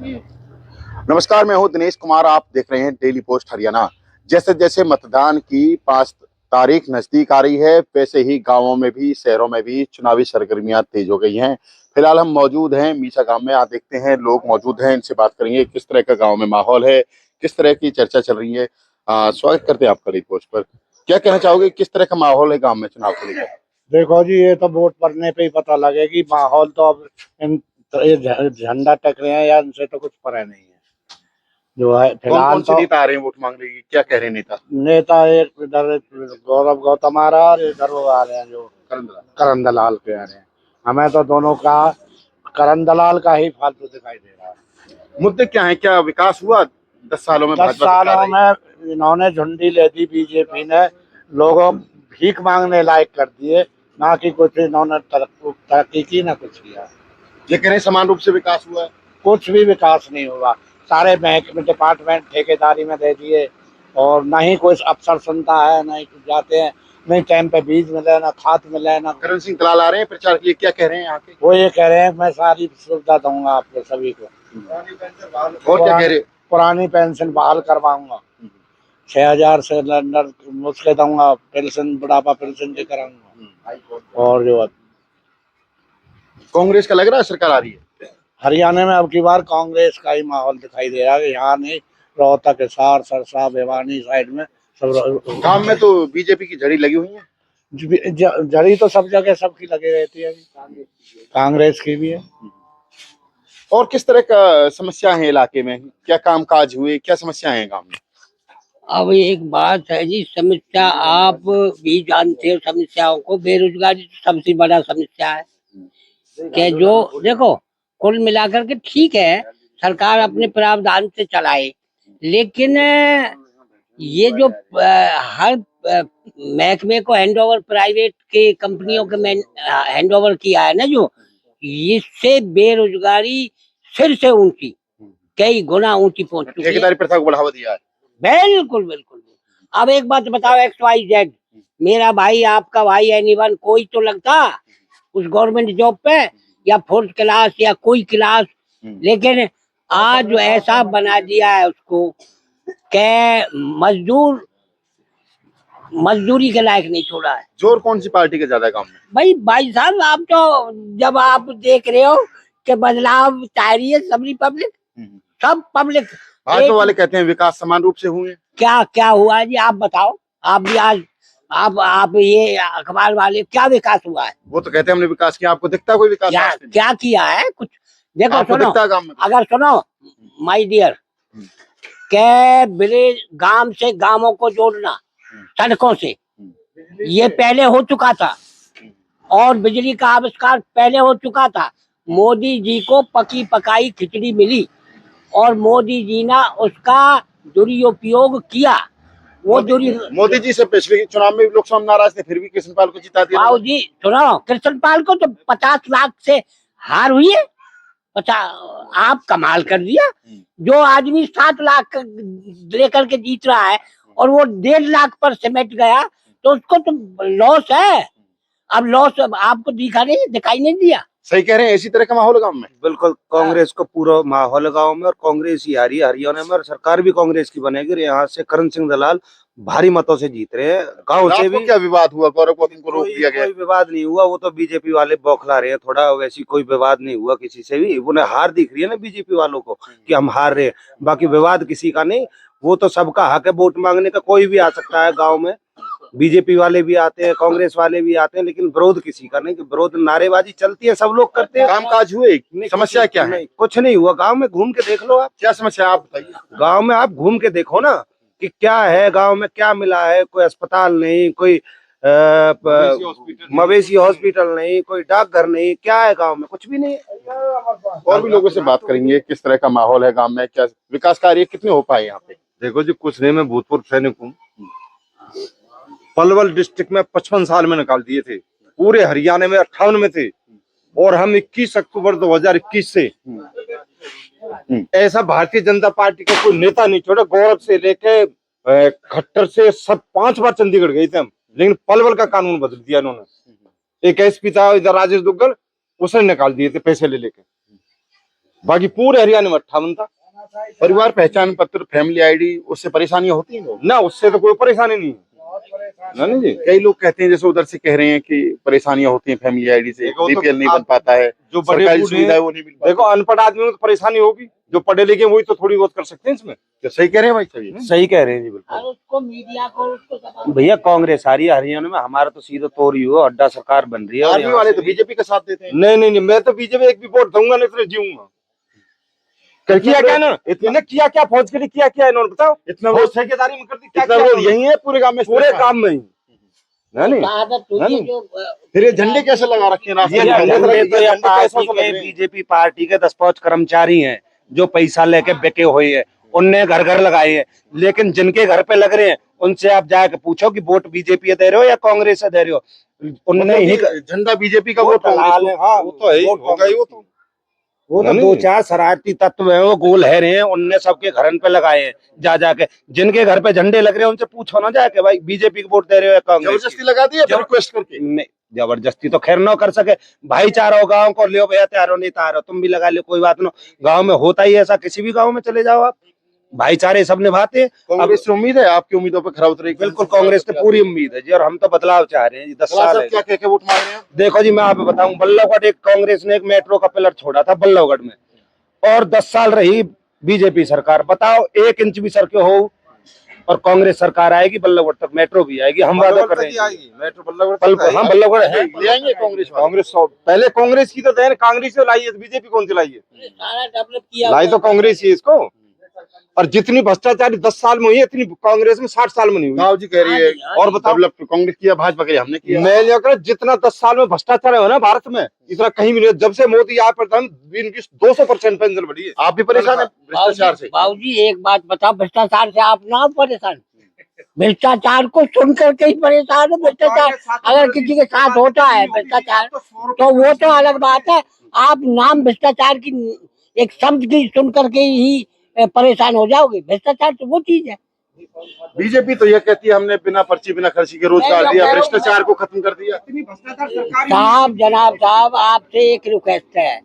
नमस्कार, मैं हूं दिनेश कुमार। आप देख रहे हैं डेली पोस्ट हरियाणा। जैसे जैसे मतदान की 5 तारीख नजदीक आ रही है, वैसे ही गांवों में भी शहरों में भी चुनावी सरगर्मियां तेज हो गई हैं। फिलहाल हम मौजूद हैं मीसा गांव में। आप देखते हैं लोग मौजूद हैं, इनसे बात करेंगे किस तरह का गांव में माहौल है, किस तरह की चर्चा चल रही है। स्वागत करते हैं आपका डेली पोस्ट पर। क्या कहना चाहोगे, किस तरह का माहौल है गाँव में चुनाव को लेकर? देखो जी, ये तो वोट पड़ने पे ही पता लगेगी। माहौल तो अब तो ये झंडा टकरे हैं या इनसे तो कुछ पता नहीं है जो है कौन फिलहाल। कौन से तो नेता आ रहे हैं वोट मांगने की, क्या कह रहे हैं नेता? नेता एक इधर गौरव गौतम आ रहा है और इधर वो आ रहे हैं जो करण दलाल के आ रहे हैं। हमें तो दोनों का करण दलाल का ही फालतू दिखाई दे रहा है। मुद्दे क्या है? क्या विकास हुआ 10 सालों में? 10 भाजपा सरकार सालों आई। में इन्होंने झुंडी ले दी, बीजेपी ने लोगों भीख मांगने लायक कर दिए, ना कि कुछ इन्होंने तरक्की की ना कुछ किया। ये कह रहे हैं समान रूप से विकास हुआ है। कुछ भी विकास नहीं हुआ। सारे बैंक में डिपार्टमेंट ठेकेदारी में दे दिए और ना ही कोई अफसर सुनता है, ना ही कुछ जाते हैं, नहीं टाइम पे बीज मिले, ना खाद मिले, ना। करण सिंह दलाल आ रहे हैं प्रचार के लिए, क्या कह रहे हैं यहाँ के? वो ये कह रहे हैं मैं सारी सुविधा दूंगा आपको सभी को। और क्या कह रहे? पुरानी पेंशन बहाल करवाऊंगा, 6,000 सिलेंडर मुझसे दूंगा, पेंशन बुढ़ापा पेंशन के कराऊंगा। और जो कांग्रेस का लग रहा है सरकार आ रही है हरियाणा में अब की बार कांग्रेस का ही माहौल दिखाई दे रहा है। यहाँ नहीं, रोहतक, हिसार, सरसा, भिवानी साइड में सब गांव में तो बीजेपी की झड़ी लगी हुई है। जड़ी तो सब जगह सबकी लगी रहती है, कांग्रेस की भी है। और किस तरह का समस्या है इलाके में? क्या कामकाज हुए, क्या समस्या है गांव में? अब एक बात है जी, समस्या आप भी जानते हो समस्याओं को। बेरोजगारी तो सबसे बड़ा समस्या है कि जो देखो, कुल मिलाकर के ठीक है सरकार अपने प्रावधान से चलाए, लेकिन ये जो हर महकमे को हैंड ओवर प्राइवेट के कंपनियों के हैंड ओवर किया है ना, जो इससे बेरोजगारी फिर से ऊंची, कई गुना ऊंची पहुंच चुकी है। ठेकेदारी प्रथा को बढ़ावा दिया है। बिल्कुल बिल्कुल। अब एक बात बताओ, XYZ मेरा भाई, आपका भाई, एनीवन, कोई तो लगता उस गवर्नमेंट जॉब पे, या 4th क्लास या कोई क्लास, लेकिन आज जो ऐसा बना दिया है उसको के मजदूरी के लायक नहीं छोड़ा है। जोर कौन सी पार्टी का ज्यादा है गांव में? भाई साहब, आप तो जब आप देख रहे हो कि बदलाव चाह रही है सबरी पब्लिक, सब पब्लिक। भाजपा वाले कहते हैं विकास समान रूप से हुए। क्या क्या हुआ जी, आप बताओ। आप भी आज आप ये अखबार वाले, क्या विकास हुआ है? वो तो कहते हैं हमने विकास किया। आपको दिखता कोई विकास? क्या किया है कुछ? देखो सुनो, गांव में अगर सुनो माय डियर, के विलेज गांव से गांवों को जोड़ना सड़कों से, ये पहले हो चुका था, और बिजली का आविष्कार पहले हो चुका था। मोदी जी को पकी पकाई खिचड़ी मिली और मोदी जी ने उसका दुरुपयोग किया। वो मोदी जी से पिछले चुनाव में लोकसभा नाराज थे, फिर भी कृष्णपाल को जिता दिया। बाबू जी सुनो, कृष्णपाल को तो 50 लाख से हार हुई है। आप कमाल कर दिया। जो आदमी 7 लाख लेकर के जीत रहा है और वो 1.5 लाख पर सिमट गया, तो उसको तो लॉस है। अब लॉस आपको दिखाई नहीं दिया। सही कह रहे हैं, इसी तरह का माहौल गांव में। बिल्कुल, कांग्रेस को पूरा माहौल गांव में, और कांग्रेस ही आ रही है हरियाणा में, और सरकार भी कांग्रेस की बनेगी। यहाँ से करण सिंह दलाल भारी मतों से जीत रहे हैं। गांव से भी क्या विवाद हुआ? गौरव गौतम को रोक दिया गया। कोई विवाद नहीं हुआ, वो तो बीजेपी वाले बौखला रहे हैं थोड़ा। वैसी कोई विवाद नहीं हुआ किसी से भी। उन्हें हार दिख रही है ना बीजेपी वालों को कि हम हार रहे हैं, बाकी विवाद किसी का नहीं। वो तो सबका हक है वोट मांगने का, कोई भी आ सकता है गाँव में। बीजेपी वाले भी आते हैं, कांग्रेस वाले भी आते हैं, लेकिन विरोध किसी का नहीं। विरोध नारेबाजी चलती है, सब लोग करते हैं। कामकाज हुए? समस्या क्या है? कुछ नहीं हुआ गांव में। घूम के देख लो आप, क्या समस्या आप बताइए। गांव में आप घूम के देखो ना कि क्या है गांव में, क्या मिला है। कोई अस्पताल नहीं, कोई मवेशी हॉस्पिटल नहीं, कोई डाकघर नहीं, क्या है गांव में? कुछ भी नहीं है। और भी लोगों से बात करेंगे, किस तरह का माहौल है गांव में, क्या विकास कार्य कितने हो पाए यहाँ पे? देखो जी, कुछ नहीं, मैं भूतपूर्व सैनिक हूँ। पलवल डिस्ट्रिक्ट में 55 साल में निकाल दिए थे, पूरे हरियाणा में 58 में थे, और हम 21 अक्टूबर 2021 से ऐसा भारतीय जनता पार्टी का कोई नेता नहीं छोड़ा। गौरव से लेके खट्टर से सब 5 बार चंडीगढ़ गए थे हम, लेकिन पलवल का कानून बदल दिया इन्होंने। एक एसपी था इधर राजेश दुग्गल, उसने निकाल दिए थे पैसे ले लेके। बाकी पूरे हरियाणा में 58 था। परिवार पहचान पत्र, फैमिली आईडी, उससे परेशानियां होती हैं लोग? ना, उससे तो कोई परेशानी नहीं है। नहीं जी, कई लोग कहते हैं, जैसे उधर से कह रहे हैं कि परेशानियां होती हैं फैमिली आईडी से, देखो, तो बीपीएल नहीं बन आप पाता है, जो बड़े सरकारी बूढ़े सुविधा है वो नहीं मिल पाती। देखो, अनपढ़ आदमी को तो परेशानी होगी, जो पढ़े लिखे वही तो थोड़ी बहुत कर सकते हैं इसमें। तो सही कह रहे हैं भाई साहब ये? सही कह रहे हैं जी, बिल्कुल। और उसको मीडिया को उसको भैया कांग्रेस आ रही है हरियाणा में, हमारा तो सीधा तोड़ ही हुआ, अड्डा सरकार बन रही है। और आर्मी यहाँ वाले से तो बीजेपी का साथ देते हैं। नहीं, मैं तो बीजेपी एक भी वोट दूंगा नहीं, तो जीऊंगा। किया क्या ना, इतने किया क्या फौज के लिए, किया क्या इन्होंने बताओ? इतना फौज विरोध, ठेकेदारी में कर दी, क्या इतना किया विरोध इन्होंने? यही है पूरे गांव में? पूरे काम में ही। नहीं, आदत हुई है जो फिर ये झंडे कैसे लगा रखे हैं रास्ते ये में? भैया, झंडे झंडे तो तो ये या झंडे कैसे पार्टी लग के, रहे हैं? बीजेपी पार्टी के 10-5 कर्मचारी हैं जो पैसा लेके बिके हुए हैं, उनने घर घर लगाए हैं। लेकिन जिनके घर पे लग रहे हैं उनसे आप जाके पूछो कि वोट बीजेपी दे रहे हो या कांग्रेस से दे रहे हो। उनने ही मतलब कि झंडा बीजेपी का, वो वोट कांग्रेस दलाल को। है, हाँ, वो तो है ही, होगा ही वो तो। वो तो नहीं, 2-4 शरारती तत्व हैं, वो गोल है रहे हैं, उनने सबके घरन पे लगाए हैं। जा जाके जिनके घर पे झंडे लग रहे हैं उनसे पूछो ना जाके, भाई बीजेपी को वोट दे रहे हो या कांग्रेस की? जबरदस्ती लगा दी या फिर रिक्वेस्ट करके? नहीं, जबरदस्ती तो खैर ना कर सके। भाईचारा हो गाँव को, लियो भैया तैयार हो, नहीं तैयार हो तुम भी लगा लियो, कोई बात ना। गाँव में होता ही ऐसा, किसी भी गाँव में चले जाओ आप, भाईचारे सब निभाते हैं। कांग्रेस से उम्मीद है आपकी उम्मीदों पर खरा उतरेगी? बिल्कुल कांग्रेस से पूरी उम्मीद है जी, और हम तो बदलाव चाह रहे हैं जी। 10 साल है। क्या कह के वोट मांग रहे हैं? देखो जी, मैं आपको बताऊं, बल्लभगढ़ एक कांग्रेस ने एक मेट्रो का पिलर छोड़ा था बल्लभगढ़ में, और 10 साल रही बीजेपी सरकार। बताओ 1 इंच भी सड़कें हो और कांग्रेस सरकार आएगी, बल्लभगढ़ तक मेट्रो भी आएगी, हम वादा कर रहे हैं। मेट्रो बल्लभगढ़ तक हाँ, बल्लभगढ़ है। ले आएंगे कांग्रेस वाले? कांग्रेस पहले कांग्रेस की तो देन, कांग्रेस से लाई है, बीजेपी कौन सी लाई है? सारा डेवलप किया लाई तो कांग्रेस ही है इसको। और जितनी भ्रष्टाचारी 10 साल में हुई है, इतनी कांग्रेस में 60 साल में नहीं हुई। गाँव जी कह रही है और बताओ, डेवलप कांग्रेस किया, भाजपा के हमने किया। मैं ये कह रहा हूं, जितना 10 साल में भ्रष्टाचार है ना भारत में, इतना कहीं भी नहीं। जब से मोदी यहाँ पर था, इनकी 200% पेंशन बढ़ी है। आप भी परेशान है भ्रष्टाचार से? बाबूजी एक बात बताओ, भ्रष्टाचार से आप ना परेशान, भ्रष्टाचार को सुन करके ही परेशान है। भ्रष्टाचार अगर किसी के साथ होता है भ्रष्टाचार, तो वो तो अलग बात है। आप नाम भ्रष्टाचार की एक शब्द की सुन करके ही परेशान हो जाओगे। भ्रष्टाचार तो वो चीज है। बीजेपी तो ये कहती है हमने बिना पर्ची बिना खर्ची के रोजगार दिया, भ्रष्टाचार को खत्म कर दिया। साहब, जनाब साहब, आपसे एक रिक्वेस्ट है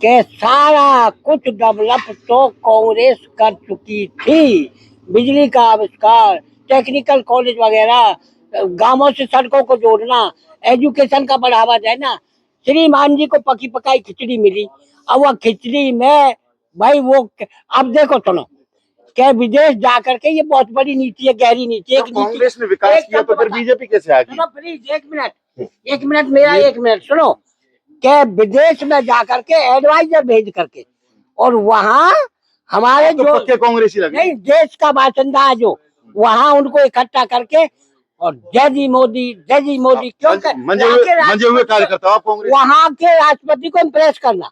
कि सारा कुछ डेवलप तो कांग्रेस कर चुकी थी। बिजली का आविष्कार, टेक्निकल कॉलेज वगैरह, गांवों से सड़कों को जोड़ना, एजुकेशन का बढ़ावा देना। श्रीमान जी को पकी पकाई खिचड़ी मिली, अब वह खिचड़ी में भाई वो अब देखो सुनो, क्या विदेश जाकर के, ये बहुत बड़ी नीति है, गहरी नीति है। कांग्रेस ने विकास किया तो फिर बीजेपी कैसे आ गई? सुनो प्लीज, एक मिनट मेरा, एक मिनट सुनो। क्या विदेश में जाकर के एडवाइजर भेज करके, और वहाँ हमारे तो जो पक्के कांग्रेसी लगे। नहीं देश का बासिंदा है जो, वहाँ उनको इकट्ठा करके और जय जी मोदी, जय जी मोदी क्यों मंजे हुए कार्यकर्ता आप कांग्रेस? वहाँ के राष्ट्रपति को इम्प्रेस करना,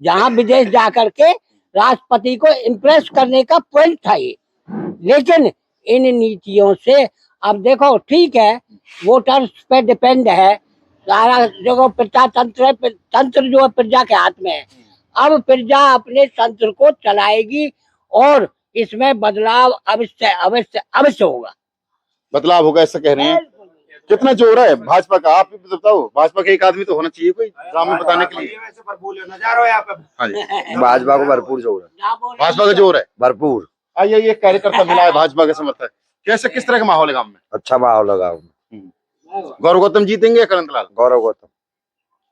जहाँ विदेश जाकर के राष्ट्रपति को इम्प्रेस करने का पॉइंट था ये। लेकिन इन नीतियों से अब देखो, ठीक है वोटर्स पे डिपेंड है सारा, जो प्रजा तंत्र है, तंत्र जो है प्रजा के हाथ में है। अब प्रजा अपने तंत्र को चलाएगी और इसमें बदलाव अवश्य अवश्य अवश्य होगा। बदलाव होगा ऐसा कह रहे हैं। कितना जोर है भाजपा का, आप भी बताओ। भाजपा का एक आदमी तो होना चाहिए कोई गांव में बताने के लिए। हाँ जी, भाजपा को भरपूर जोर है, भाजपा का जोर है भरपूर। आइए, ये कार्यकर्ता मिला है भाजपा का समर्थक। कैसे, किस तरह का माहौल है गांव में? अच्छा माहौल लगा उनमें। गौरव गौतम जीतेंगे या करंदलाल? गौरव गौतम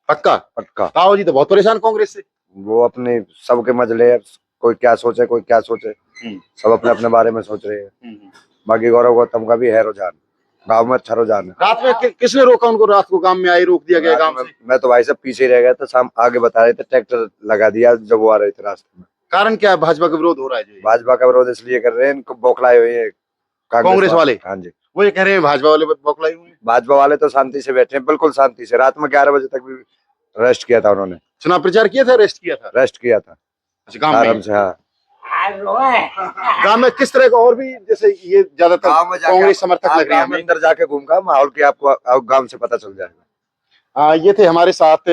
पक्का? पक्का। राहुल जी तो बहुत परेशान कांग्रेस से। वो अपने सबके मजले है, कोई क्या सोचे कोई क्या सोचे, सब अपने अपने बारे में सोच रहे हैं। बाकी गौरव गौतम का भी है रुझान, गाँव में अच्छा रुझान है। रात में किसने रोका उनको? रात को गांव में आए, रोक दिया गया गांव से? मैं तो भाई सब पीछे रह गया था, शाम आगे बता रहे थे, ट्रैक्टर लगा दिया जब वो आ रहे थे रास्ते में। कारण क्या है? भाजपा का विरोध हो रहा है जो? भाजपा का विरोध इसलिए कर रहे हैं, इनको बौखलाए हुए हैं कांग्रेस वाले। हाँ जी, वो ये कह रहे हैं भाजपा वाले बौखलाए हुए हैं। भाजपा वाले तो शांति से बैठे हैं, बिल्कुल शांति से। रात में 11 बजे तक भी रेस्ट किया था उन्होंने। चुनाव प्रचार किया था, रेस्ट किया था? रेस्ट किया था गांव आराम में। से। हाँ, गांव में किस तरह का, और भी जैसे ये ज्यादातर कांग्रेस समर्थक लग रहे हैं हमें। अंदर जाके घूम का माहौल की आपको गांव से पता चल जाएगा। ये थे हमारे साथ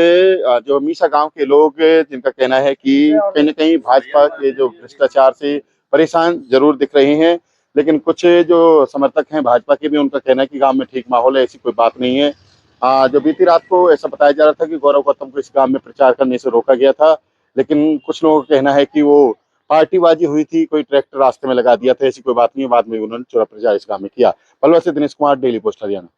जो मीसा गांव के लोग, जिनका कहना है कि कहीं न कहीं भाजपा के जो भ्रष्टाचार से परेशान जरूर दिख रहे हैं, लेकिन कुछ जो समर्थक हैं भाजपा के भी, उनका कहना है कि गांव में ठीक माहौल है, ऐसी कोई बात नहीं है। जो बीती रात को ऐसा बताया जा रहा था कि गौरव गौतम को इस गांव में प्रचार करने से रोका गया था, लेकिन कुछ लोगों का कहना है कि वो पार्टीबाजी हुई थी, कोई ट्रैक्टर रास्ते में लगा दिया था, ऐसी कोई बात नहीं है। बाद में उन्होंने चौरा प्रचार इस काम में किया। पलवल से दिनेश कुमार, डेली पोस्ट हरियाणा।